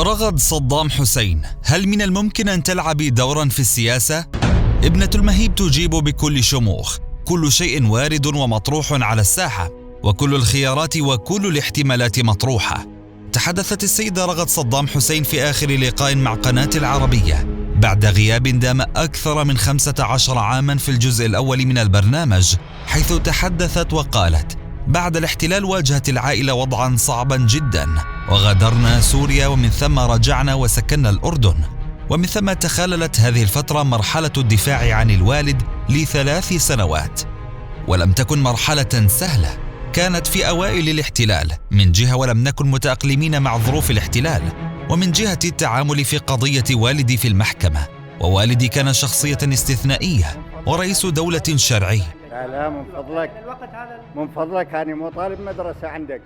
رغد صدام حسين: هل من الممكن أن تلعبي دورا في السياسة؟ ابنة المهيب تجيب بكل شموخ: كل شيء وارد ومطروح على الساحة، وكل الخيارات وكل الاحتمالات مطروحة. تحدثت السيدة رغد صدام حسين في آخر لقاء مع قناة العربية بعد غياب دام أكثر من 15 عاما في الجزء الأول من البرنامج، حيث تحدثت وقالت: بعد الاحتلال واجهت العائلة وضعا صعبا جدا، وغادرنا سوريا ومن ثم رجعنا وسكننا الأردن، ومن ثم تخللت هذه الفترة مرحلة الدفاع عن الوالد ل3 سنوات، ولم تكن مرحلة سهلة. كانت في أوائل الاحتلال من جهة، ولم نكن متأقلمين مع ظروف الاحتلال، ومن جهة التعامل في قضية والدي في المحكمة، ووالدي كان شخصية استثنائية ورئيس دولة شرعي. لا من فضلك أنا مو طالب مدرسة عندك،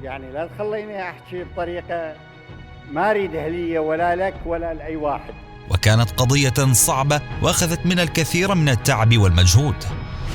يعني لا تخليني أحكي بطريقة ما أريدها لي ولا لك ولا لأي واحد. وكانت قضية صعبة وأخذت منا الكثير من التعب والمجهود،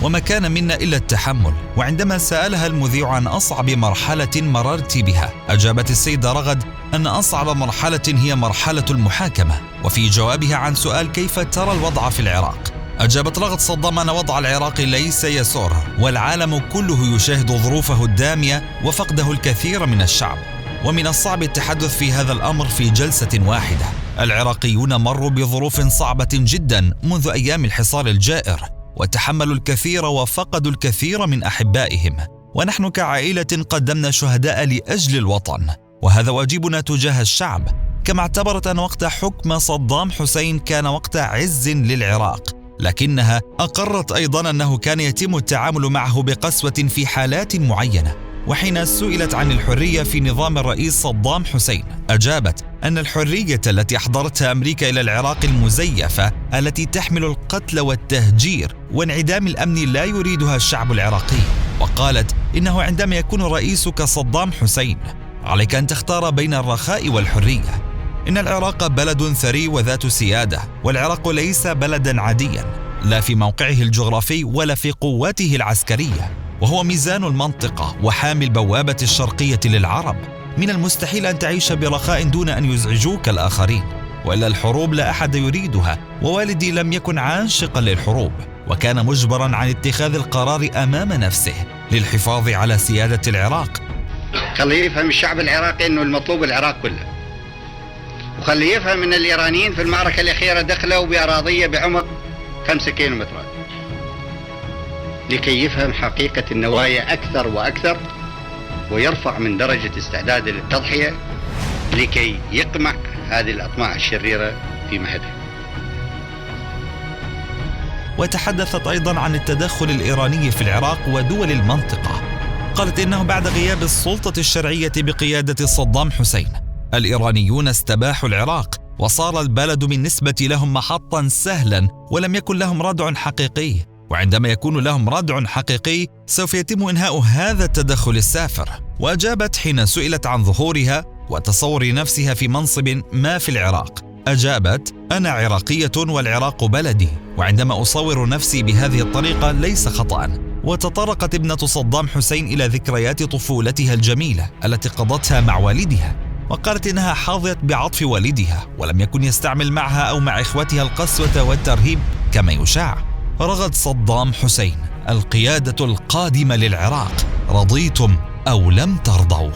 وما كان منا إلا التحمل. وعندما سألها المذيع عن أصعب مرحلة مررت بها، أجابت السيدة رغد أن أصعب مرحلة هي مرحلة المحاكمة. وفي جوابها عن سؤال كيف ترى الوضع في العراق، أجابت رغد صدام أن وضع العراق ليس يسر، والعالم كله يشاهد ظروفه الدامية وفقده الكثير من الشعب، ومن الصعب التحدث في هذا الأمر في جلسة واحدة. العراقيون مروا بظروف صعبة جدا منذ أيام الحصار الجائر، وتحملوا الكثير وفقدوا الكثير من أحبائهم، ونحن كعائلة قدمنا شهداء لأجل الوطن، وهذا واجبنا تجاه الشعب. كما اعتبرت أن وقت حكم صدام حسين كان وقت عز للعراق، لكنها أقرت أيضا أنه كان يتم التعامل معه بقسوة في حالات معينة. وحين سئلت عن الحرية في نظام الرئيس صدام حسين، أجابت أن الحرية التي أحضرتها أمريكا إلى العراق المزيفة التي تحمل القتل والتهجير وانعدام الأمن لا يريدها الشعب العراقي. وقالت إنه عندما يكون رئيسك صدام حسين عليك أن تختار بين الرخاء والحرية. إن العراق بلد ثري وذات سيادة، والعراق ليس بلدا عاديا لا في موقعه الجغرافي ولا في قواته العسكرية، وهو ميزان المنطقة وحامي البوابة الشرقية للعرب. من المستحيل أن تعيش برخاء دون أن يزعجوك الآخرين، وإلا الحروب لا أحد يريدها، ووالدي لم يكن عاشقا للحروب، وكان مجبرا عن اتخاذ القرار أمام نفسه للحفاظ على سيادة العراق. خليه يفهم الشعب العراقي أنه المطلوب العراق كله، وخليه يفهم أن الإيرانيين في المعركة الأخيرة دخلوا بأراضية بعمق 5 كيلومترات، لكي يفهم حقيقة النوايا أكثر وأكثر، ويرفع من درجة استعداده للتضحية لكي يقمع هذه الأطماع الشريرة في مهدها. وتحدثت أيضا عن التدخل الإيراني في العراق ودول المنطقة. قالت إنه بعد غياب السلطة الشرعية بقيادة صدام حسين، الإيرانيون استباحوا العراق، وصار البلد بالنسبة لهم محطا سهلا ولم يكن لهم ردع حقيقي. وعندما يكون لهم ردع حقيقي سوف يتم إنهاء هذا التدخل السافر. وأجابت حين سئلت عن ظهورها وتصور نفسها في منصب ما في العراق، أجابت: أنا عراقية والعراق بلدي، وعندما أصور نفسي بهذه الطريقة ليس خطأ. وتطرقت ابنة صدام حسين إلى ذكريات طفولتها الجميلة التي قضتها مع والدها، وقالت إنها حظيت بعطف والدها ولم يكن يستعمل معها أو مع إخوتها القسوة والترهيب كما يشاع. رغد صدام حسين: القيادة القادمة للعراق، رضيتم أو لم ترضوا.